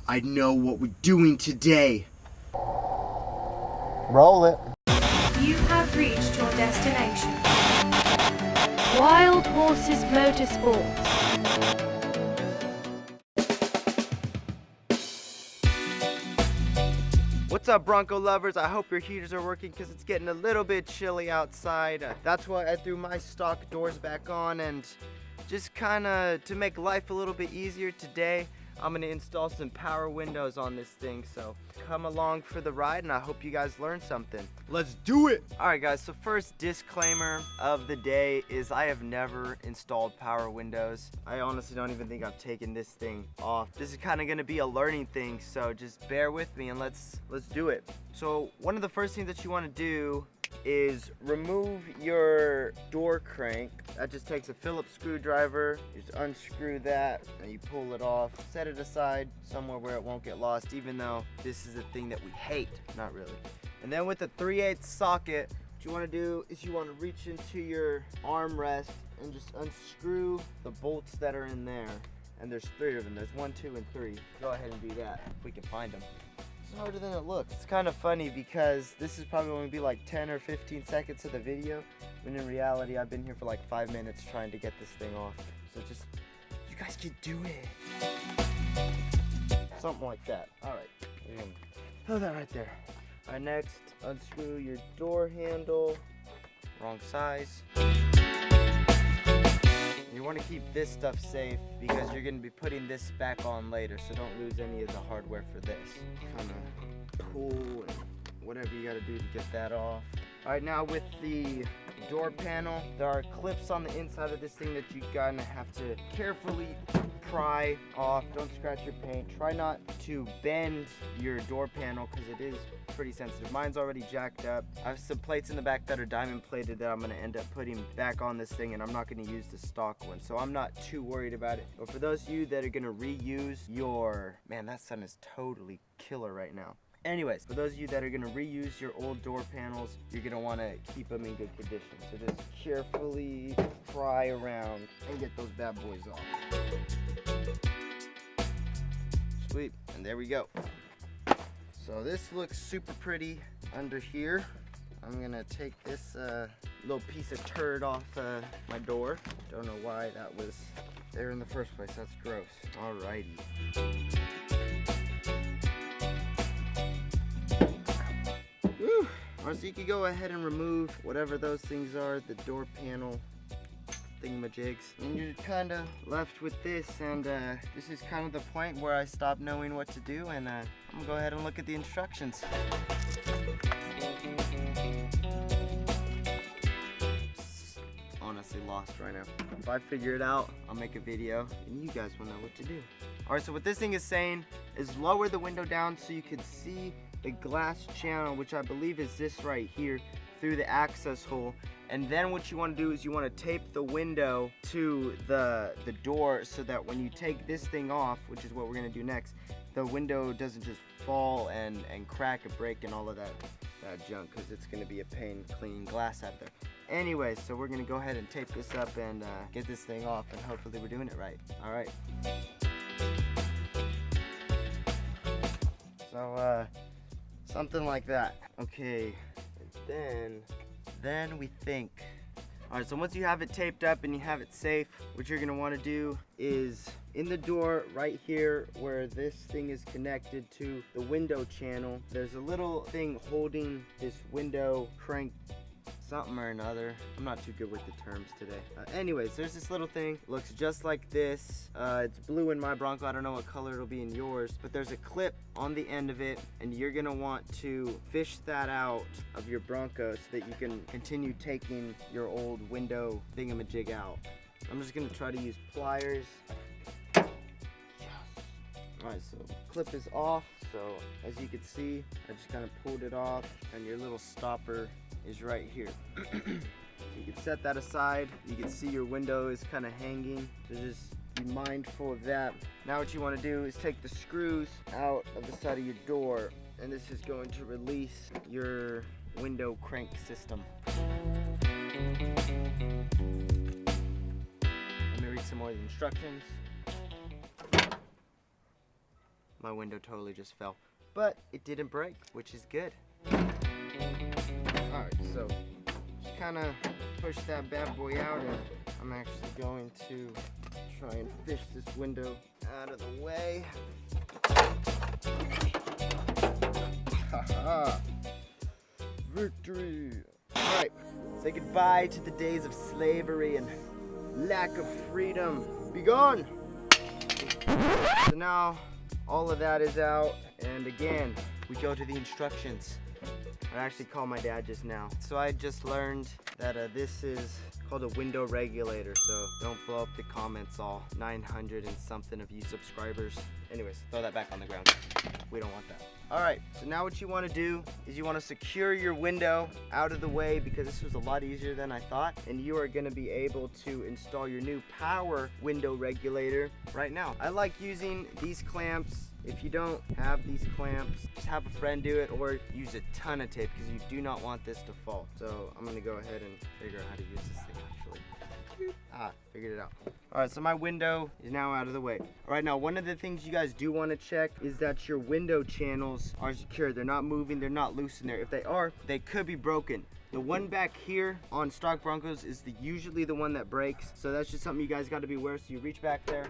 I know what we're doing today. Roll it. You have reached your destination. Wild Horses Motorsports. What's up, Bronco lovers? I hope your heaters are working because it's getting a little bit chilly outside. That's why I threw my stock doors back on, and just kind of to make life a little bit easier today, I'm going to install some power windows on this thing. So come along for the ride, and I hope you guys learned something. Let's do it! Alright guys, so first disclaimer of the day is I have never installed power windows. I honestly don't even think I've taken this thing off. This is kind of going to be a learning thing, so just bear with me and let's do it. So one of the first things that you want to do is remove your door crank. That just takes a Phillips screwdriver. You just unscrew that and you pull it off. Set it aside somewhere where it won't get lost, even though this is a thing that we hate. Not really. And then with the 3/8 socket, what you want to do is you want to reach into your armrest and just unscrew the bolts that are in there. And there's 3 of them. There's 1, 2, and 3. Go ahead and do that if we can find them. It's harder than it looks. It's kind of funny because this is probably going to be like 10 or 15 seconds of the video, when in reality I've been here for like 5 minutes trying to get this thing off. So just, you guys can do it. Something like that. Alright, throw that right there. Alright, next, unscrew your door handle. Wrong size. You want to keep this stuff safe because you're going to be putting this back on later, so don't lose any of the hardware for this. Kind of pull and whatever you got to do to get that off. Alright, now with the door panel, there are clips on the inside of this thing that you're going to have to carefully pry off. Don't scratch your paint. Try not to bend your door panel because it is pretty sensitive. Mine's already jacked up. I have some plates in the back that are diamond plated that I'm going to end up putting back on this thing, and I'm not going to use the stock one, so I'm not too worried about it. But for those of you that are going to reuse your... Man, that sun is totally killer right now. Anyways, for those of you that are going to reuse your old door panels, you're going to want to keep them in good condition. So just carefully pry around and get those bad boys off. Sweet, and there we go. So this looks super pretty under here. I'm going to take this little piece of turd off my door. Don't know why that was there in the first place. That's gross. Alrighty. Alright, so you can go ahead and remove whatever those things are, the door panel thingamajigs. And you're kind of left with this, and this is kind of the point where I stopped knowing what to do, and I'm going to go ahead and look at the instructions. Honestly lost right now. If I figure it out, I'll make a video, and you guys will know what to do. Alright, so what this thing is saying is lower the window down so you can see the glass channel, which I believe is this right here, through the access hole. And then what you want to do is you want to tape the window to the door so that when you take this thing off, which is what we're going to do next, the window doesn't just fall and crack and break and all of that junk, because it's going to be a pain cleaning glass out there. Anyway, so we're going to go ahead and tape this up and get this thing off, and hopefully we're doing it right. Alright. So, something like that. Okay, and then we think. Alright, so once you have it taped up and you have it safe, what you're going to want to do is in the door right here where this thing is connected to the window channel, there's a little thing holding this window crank something or another. I'm not too good with the terms today. Anyways, there's this little thing. It looks just like this. It's blue in my Bronco. I don't know what color it'll be in yours, but there's a clip on the end of it, and you're gonna want to fish that out of your Bronco so that you can continue taking your old window thingamajig out. I'm just gonna try to use pliers. Yes. Alright, so clip is off. So as you can see, I just kind of pulled it off, and your little stopper is right here. You can set that aside. You can see your window is kind of hanging, so just be mindful of that. Now what you want to do is take the screws out of the side of your door, and this is going to release your window crank system. Let me read some more of the instructions. my window totally just fell. But it didn't break, which is good. Alright, so just kind of push that bad boy out, and I'm actually going to try and fish this window out of the way. Haha! Victory! Alright, say goodbye to the days of slavery and lack of freedom. Be gone! So now all of that is out, and again we go to the instructions. I actually called my dad just now. So I just learned that this is called a window regulator, so don't blow up the comments, all 900 and something of you subscribers. Anyways, throw that back on the ground. We don't want that. Alright, so now what you want to do is you want to secure your window out of the way, because this was a lot easier than I thought, and you are going to be able to install your new power window regulator right now. I like using these clamps. If you don't have these clamps, just have a friend do it, or use a ton of tape, because you do not want this to fall. So I'm going to go ahead and figure out how to use this thing actually. Figured it out. Alright, so my window is now out of the way. Alright, now one of the things you guys do want to check is that your window channels are secure. They're not moving, they're not loose in there. If they are, they could be broken. The one back here on stock Broncos is usually the one that breaks. So that's just something you guys got to be aware. So you reach back there.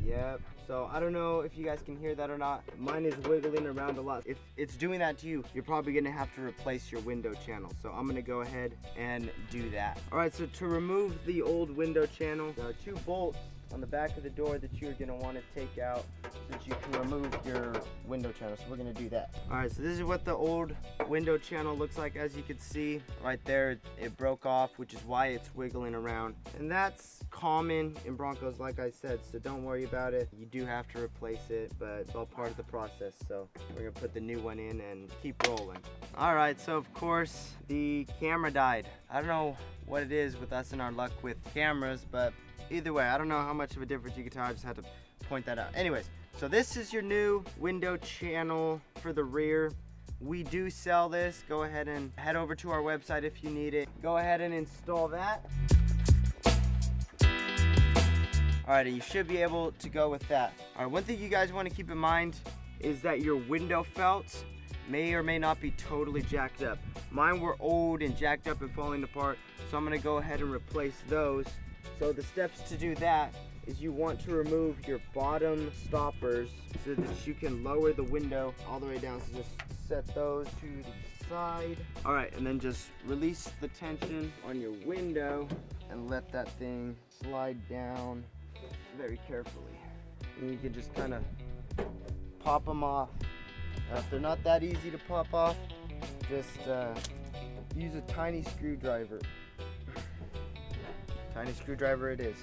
Yep. So I don't know if you guys can hear that or not. Mine is wiggling around a lot. If it's doing that to you, you're probably gonna have to replace your window channel. So I'm gonna go ahead and do that. All right, so to remove the old window channel, there are 2 bolts on the back of the door that you're gonna want to take out so that you can remove your window channel. So we're gonna do that. All right, so this is what the old window channel looks like. As you can see right there, it broke off, which is why it's wiggling around. And that's common in Broncos, like I said, so don't worry about it. You do have to replace it, but it's all part of the process. So we're gonna put the new one in and keep rolling. All right, so of course the camera died. I don't know what it is with us and our luck with cameras, but either way, I don't know how much of a difference you can tell. I just had to point that out. Anyways, so this is your new window channel for the rear. We do sell this. Go ahead and head over to our website if you need it. Go ahead and install that. Alrighty, you should be able to go with that. Alright, one thing you guys want to keep in mind is that your window felts may or may not be totally jacked up. Mine were old and jacked up and falling apart, so I'm going to go ahead and replace those. So the steps to do that is you want to remove your bottom stoppers so that you can lower the window all the way down. So just set those to the side. All right, and then just release the tension on your window and let that thing slide down very carefully. And you can just kind of pop them off. If they're not that easy to pop off, just use a tiny screwdriver. Tiny screwdriver it is.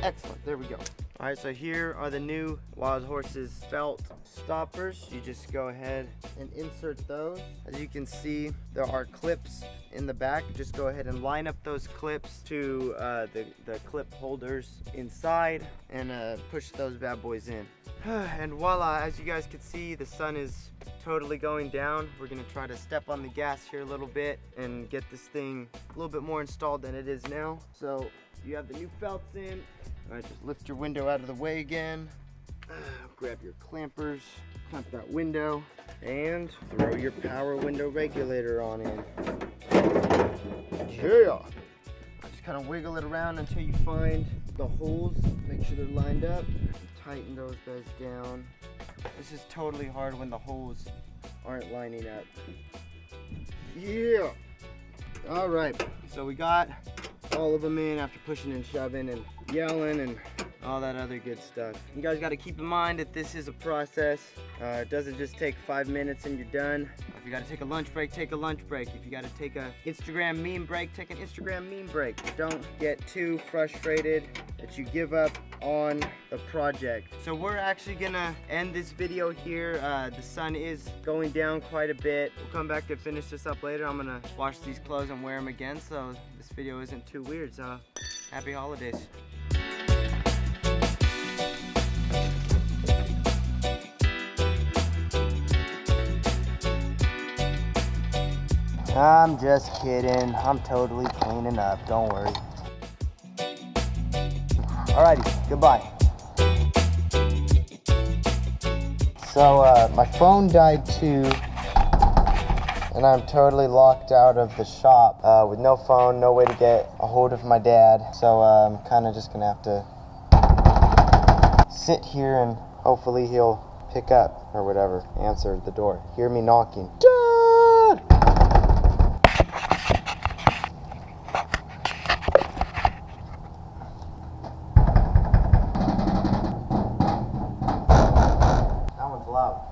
Excellent, there we go. All right, so here are the new Wild Horses felt stoppers. You just go ahead and insert those. As you can see, there are clips in the back. Just go ahead and line up those clips to the clip holders inside and push those bad boys in. And voila, as you guys can see, the sun is totally going down. We're gonna try to step on the gas here a little bit and get this thing a little bit more installed than it is now. So you have the new felts in. All right, just lift your window out of the way again. Grab your clampers, clamp that window, and throw your power window regulator on in. Yeah! Just kind of wiggle it around until you find the holes. Make sure they're lined up. Tighten those guys down. This is totally hard when the holes aren't lining up. Yeah! All right, so we got all of them in after pushing and shoving and yelling and all that other good stuff. You guys got to keep in mind that this is a process. It doesn't just take 5 minutes and you're done. If you got to take a lunch break, take a lunch break. If you got to take a Instagram meme break, take an Instagram meme break. Don't get too frustrated that you give up on the project. So we're actually gonna end this video here. The sun is going down quite a bit. We'll come back to finish this up later. I'm gonna wash these clothes and wear them again, so this video isn't too weird. So happy holidays. I'm just kidding. I'm totally cleaning up. Don't worry. Alrighty, goodbye. So my phone died too, and I'm totally locked out of the shop with no phone, no way to get a hold of my dad. So I'm kind of just gonna have to sit here and hopefully he'll pick up or whatever, answer the door. Hear me knocking. Dad! That one's loud.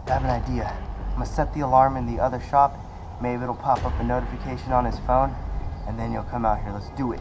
I have an idea. I'm gonna set the alarm in the other shop. Maybe it'll pop up a notification on his phone, and then you'll come out here. Let's do it.